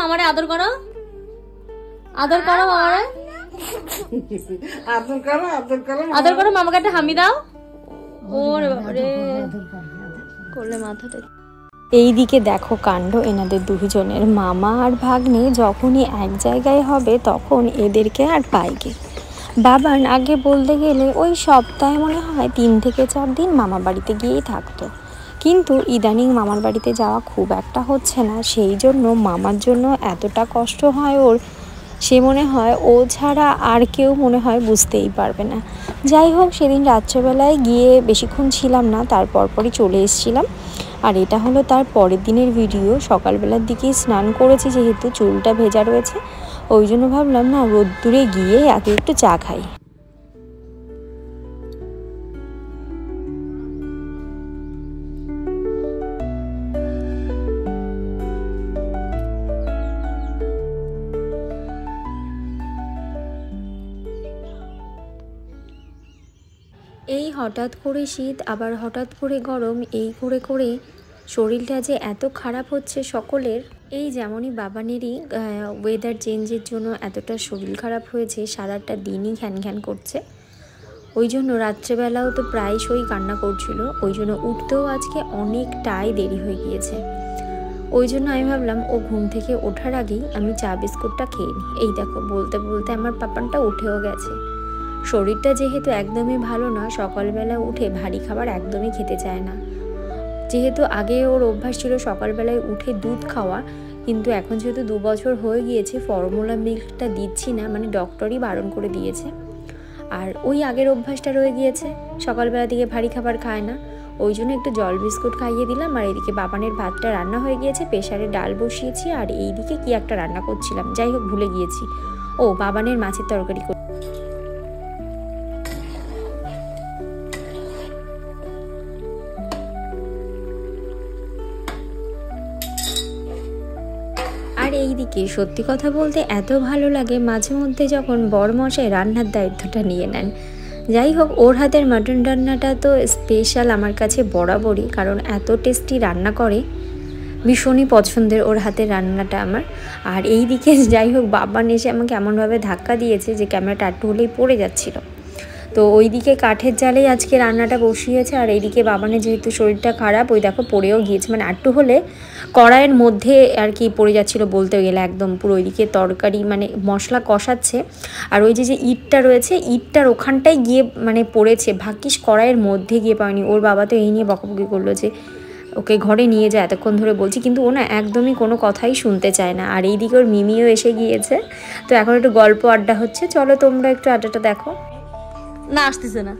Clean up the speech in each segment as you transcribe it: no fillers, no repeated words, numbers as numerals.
মামারে আদর করো, আদর করো মামারে, আদর করো, আদর করো, আদর করো। মামাকে একটা হামি দাও। ওরে বাবারে, করলে মাথাটা। এইদিকে দেখো কাণ্ড এনাদের দুজনের। মামা আর ভাগ্নে যখনই এক জায়গায় হবে তখন এদেরকে আর পাইগে। বাবান আগে বলতে গেলে ওই সপ্তাহে মনে হয় 3 থেকে 4 দিন মামা বাড়িতে গিয়েই থাকতো, কিন্তু ইদানিং মামার বাড়িতে যাওয়া খুব একটা হচ্ছে না। সেই জন্য মামার জন্য এতটা কষ্ট হয় ওর, সে মনে হয় ও ছাড়া আর কেউ মনে হয় বুঝতেই পারবে না। যাই হোক, সেদিন রাত্রেবেলায় গিয়ে বেশিক্ষণ ছিলাম না, তারপর পরই চলে এসেছিলাম। আর এটা হলো তার পরের দিনের ভিডিও। সকালবেলার দিকেই স্নান করেছি, যেহেতু চুলটা ভেজা রয়েছে, ওই জন্য ভাবলাম না রোদ্দুরে গিয়ে আগে একটু চা খাই। এই হঠাৎ করে শীত, আবার হঠাৎ করে গরম, এই করে করে শরীরটা যে এত খারাপ হচ্ছে সকলের। এই যেমনই বাবানেরই ওয়েদার চেঞ্জের জন্য এতটা শরীর খারাপ হয়েছে, সারাটা দিনই ঘ্যান ঘ্যান করছে। ওই জন্য রাত্রেবেলাও তো প্রায়শই কান্না করছিল, ওই জন্য উঠতেও আজকে অনেকটাই দেরি হয়ে গিয়েছে। ওই জন্য আমি ভাবলাম ও ঘুম থেকে ওঠার আগেই আমি চা বিস্কুটটা খেয়ে নিই। এই দেখো বলতে বলতে আমার পাপানটা উঠেও গেছে। শরীরটা যেহেতু একদমই ভালো না, সকালবেলা উঠে ভারী খাবার একদমই খেতে চায় না। যেহেতু আগে ওর অভ্যাস ছিল সকালবেলায় উঠে দুধ খাওয়া, কিন্তু এখন যেহেতু 2 বছর হয়ে গিয়েছে ফর্মুলা মিল্কটা দিচ্ছি না, মানে ডক্টরই বারণ করে দিয়েছে। আর ওই আগের অভ্যাসটা রয়ে গিয়েছে, সকালবেলা দিকে ভারী খাবার খায় না, ওই জন্য একটু জল বিস্কুট খাইয়ে দিলাম। আর এদিকে বাবানের ভাতটা রান্না হয়ে গিয়েছে, প্রেসারে ডাল বসিয়েছি, আর এইদিকে কি একটা রান্না করছিলাম, যাই হোক ভুলে গিয়েছি। ও বাবানের মাছের তরকারি। আর এইদিকে সত্যি কথা বলতে এত ভালো লাগে মাঝে মধ্যে যখন বরমশাই রান্নার দায়িত্বটা নিয়ে নেন। যাই হোক, ওর হাতের মাটন রান্নাটা তো স্পেশাল আমার কাছে বরাবরই, কারণ এত টেস্টি রান্না করে, ভীষণই পছন্দের ওর হাতের রান্নাটা আমার। আর এইদিকে যাই হোক, বাবান এসে আমাকে এমনভাবে ধাক্কা দিয়েছে যে ক্যামেরাটা একটু হলেই পড়ে যাচ্ছিল। তো ওইদিকে কাঠের জালেই আজকে রান্নাটা বসিয়েছে, আর এইদিকে বাবানের যেহেতু শরীরটা খারাপ, ওই দেখো পড়েও গিয়েছে, মানে একটু হলে কড়াইয়ের মধ্যে আর কি পড়ে যাচ্ছিলো বলতে গেলে, একদম পুরো ওইদিকে তরকারি মানে মশলা কষাচ্ছে, আর ওই যে ইটটা রয়েছে ইটটার ওখানটায় গিয়ে মানে পড়েছে, ভাগ্যিস কড়াইয়ের মধ্যে গিয়ে পায়নি। ওর বাবা তো এই নিয়ে বকাবকি করলো যে ওকে ঘরে নিয়ে যায়, এতক্ষণ ধরে বলছি, কিন্তু ও না একদমই কোনো কথাই শুনতে চায় না। আর এইদিকে ওর মিমিও এসে গিয়েছে, তো এখন একটু গল্প আড্ডা হচ্ছে, চলো তোমরা একটু আড্ডাটা দেখো। না আসতেছে না,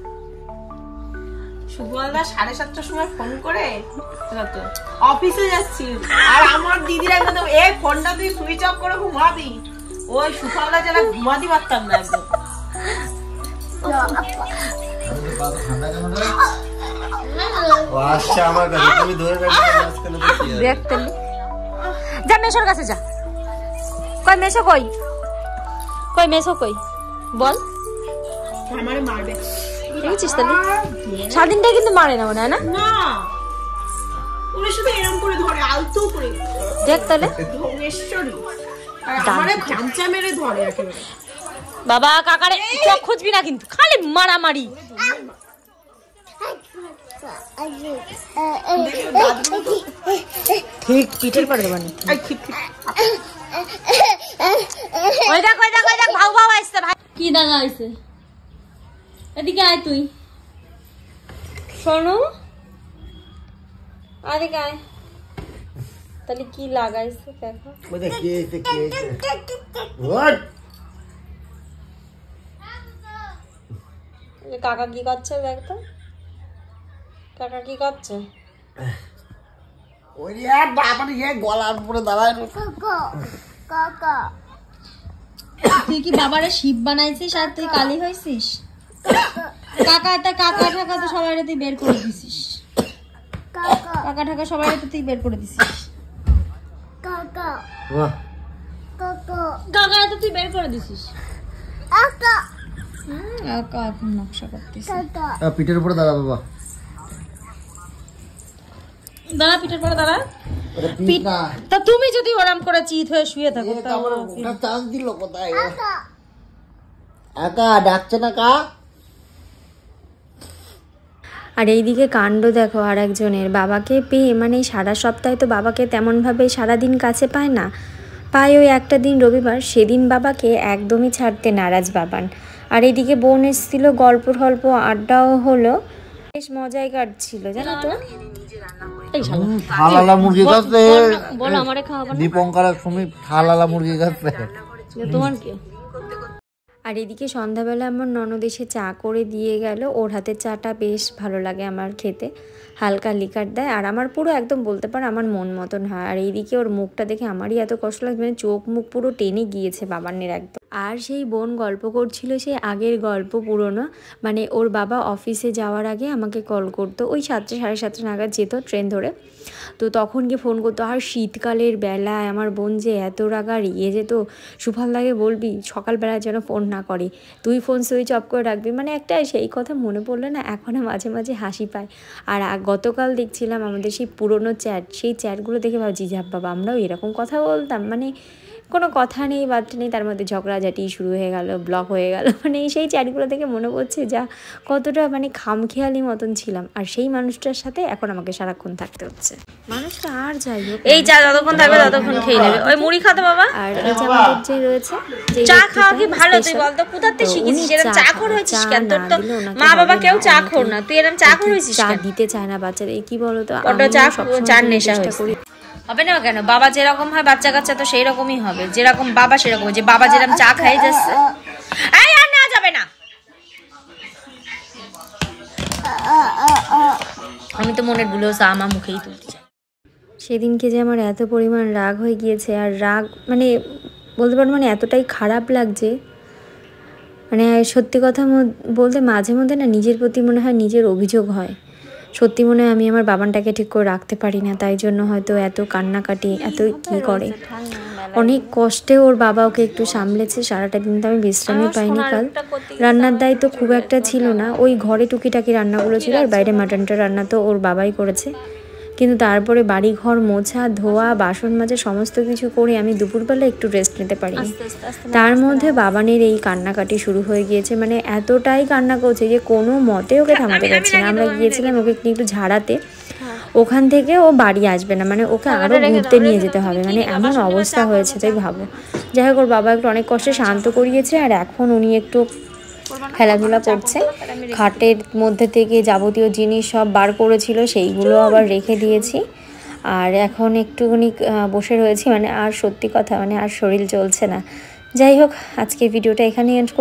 সুবলদা 7:30টার সময় ফোন করে অফিসে যাচ্ছি, আর আমার দিদিরা একদম এই ফোনটা তুই সুইচ অফ করে ঘুমাবি, ওই সুফলদা যারা ঘুমাতে পারতাম না একদম। দেখতে যা মেশোর কাছে যা। কই মেশো, কই কই মেশো, কই বল। আমারে মারবে বুঝছিস তাহলে স্বাধীনটা কিন্তু মারে না মনে হয় না, না ওরে শুধু এরকম করে ধরে আলতো করে দেখ তাহলে ধনেশ্বরী, আর আমারে খামচা মেরে ধরে একেবারে। বাবা কাকারে চোখ খুঁজবি না কিন্তু, খালি মারামারি। ঠিক পিঠের পরে দেবানি। ওই দেখ ওই দেখ ওই দেখ, ভাউ ভাউ আসছে ভাই। কি দাদা আইছে, এদিকে আয় তুই, শোনো আরে আয়। তাহলে কি লাগাইছে দেখো, কাকা কি করছে দেখ তো, কাকা কি করছে। ওই আর বাবার ইয়ে গলার উপরে দাঁড়ায় কাকা, তুই কি বাবারে শিব বানাইছিস আর তুই কালী হয়েছিস? কাকা ঠাকা তো সবাই তুই বের করে দিছিস, কাকা ঠাকা সবাই তুই বের করে দিছিস, কাকা তো তুই বের করে দিছিস। কাকা এখন নকশা করতিস, পিঠের উপরে দাঁড়া বাবা, দাঁড়া পিঠের পরে দাঁড়া। তা তুমি যদি ওরম করে চিত হয়ে শুয়ে থাকো চান্স দিল কোথায়? একা ডাকছে না কা? আর এইদিকে কাণ্ড দেখো আর একজনের, বাবাকে পেয়ে মানে সারা সপ্তাহে তো বাবাকে তেমনভাবে সারাদিন কাছে পায় না, পায় ওই একটা দিন রবিবার, সেদিন বাবাকে একদমই ছাড়তে নারাজ বাবান। আর এইদিকে বোন এসেছিল, গল্প আড্ডাও হলো, বেশ মজাই কাটছিল জানো তো। থালালা মুরগি খাচ্ছে বলো আমারে খাওয়াবো না? দীপঙ্কর আর সুমিত থালালা মুরগি খাচ্ছে। তোমার কি? আর এদিকে সন্ধ্যাবেলা আমার ননদ এসে চা করে দিয়ে গেল, ওর হাতের চাটা বেশ ভালো লাগে আমার খেতে, হালকা লিকার দেয় আর আমার পুরো একদম বলতে পারো আমার মন মতন হয়। আর এইদিকে ওর মুখটা দেখে আমারই এত কষ্ট লাগছে, মানে চোখ মুখ পুরো টেনে গিয়েছে বাবানের একদম। আর সেই বোন গল্প করছিল সেই আগের গল্প পুরনো, মানে ওর বাবা অফিসে যাওয়ার আগে আমাকে কল করতো, ওই 7টা সাড়ে 7টা নাগাদ যেত ট্রেন ধরে, তো তখন গিয়ে ফোন করতো। আর শীতকালের বেলায় আমার বোন যে এত রাগা রিয়ে যেত, সুফলদাকে বলবি সকালবেলায় যেন ফোন না করে, তুই ফোন সুইচ অফ করে রাখবি, মানে একটা সেই কথা মনে পড়লে না এখনও মাঝে মাঝে হাসি পায়। আর গতকাল দেখছিলাম আমাদের সেই পুরনো চ্যাট, সেই চ্যাটগুলো দেখে ভাবছি যে বাবা আমরাও এরকম কথা বলতাম, মানে কোনো কথা নেই বার্তা নেই, তার মধ্যে ঝগড়াঝাটি শুরু হয়ে গেল, ব্লক হয়ে গেল, মানে সেই চ্যাটগুলো দেখে মনে পড়ছে যা কতটা মানে খামখেয়ালি মতন ছিলাম, আর সেই মানুষটার সাথে এখন আমাকে সারাক্ষণ থাকতে হচ্ছে। মানুষটা আর যাই হোক, এই চা যতক্ষণ থাকবে ততক্ষণ খেয়ে নেবে। ওই মুড়ি খাতো বাবা। আর এই যে আমাদের যে রয়েছে যে চা খাওয়া কি ভালো? তুই বলতো কোথাতে শিখেছিস? এরককম চা খোর হয়েছিস কেন? তোর তো মা বাবা কেউ চা খোর না, তুই এরকম চা খোর হয়েছিস চা কেন? দিতে চায় না বাচ্চাদের, কি বলতো বড় চার নেশা হয়েছে। হবে না কেন? বাবা যেরকম হয় বাচ্চা কাচ্চা তো সেই রকমই হবে, যেরকম বাবা সেরকম, যে বাবা যেরকম চা খাই যাচ্ছে। এই আর না যাবে না, আমি তো মনের গুলো চা আমার মুখেই তুলতে চাই। সেদিনকে যে আমার এত পরিমাণ রাগ হয়ে গিয়েছে, আর রাগ মানে বলতে পারো মানে এতটাই খারাপ লাগছে, মানে সত্যি কথা বলতে মাঝে মধ্যে না নিজের প্রতি মনে হয় নিজের অভিযোগ হয়, সত্যি মনে হয় আমি আমার বাবানটাকে ঠিক করে রাখতে পারি না, তাই জন্য হয়তো এত কান্নাকাটি এত কি করে। অনেক কষ্টে ওর বাবা ওকে একটু সামলেছে, সারাটা দিন তো আমি বিশ্রামই পাইনি। কাল রান্নার দায়িত্ব খুব একটা ছিল না, ওই ঘরে টুকিটাকি রান্নাগুলো ছিল, আর বাইরে মাটনটা রান্না তো ওর বাবাই করেছে, কিন্তু তারপরে বাড়ি ঘর মোছা ধোয়া বাসন মাজা সমস্ত কিছু করে আমি দুপুরবেলা একটু রেস্ট নিতে পারিনি। তার মধ্যে বাবানের এই কান্নাকাটি শুরু হয়ে গিয়েছে, মানে এতটাই কান্না করছে যে কোনো মতে ওকে থামাতে পারছি না। আমরা গিয়েছিলাম ওকে একটু ঝাড়াতে, ওখান থেকে ও বাড়ি আসবে না, মানে ওকে আরও ঘুরতে নিয়ে যেতে হবে, মানে এমন অবস্থা হয়েছে তাই ভাবো। যাই হোক ওর বাবা একটু অনেক কষ্টে শান্ত করিয়েছে, আর এখন উনি একটু খেলাধুলা করছে, খাটের মধ্যে থেকে যাবতীয় জিনিস সব বার করেছিল সেইগুলো আবার রেখে দিয়েছি, আর এখন একটুখানি বসে রয়েছি, মানে আর সত্যি কথা মানে আর শরীর চলছে না। যাই হোক আজকে ভিডিওটা এখানে এন্ড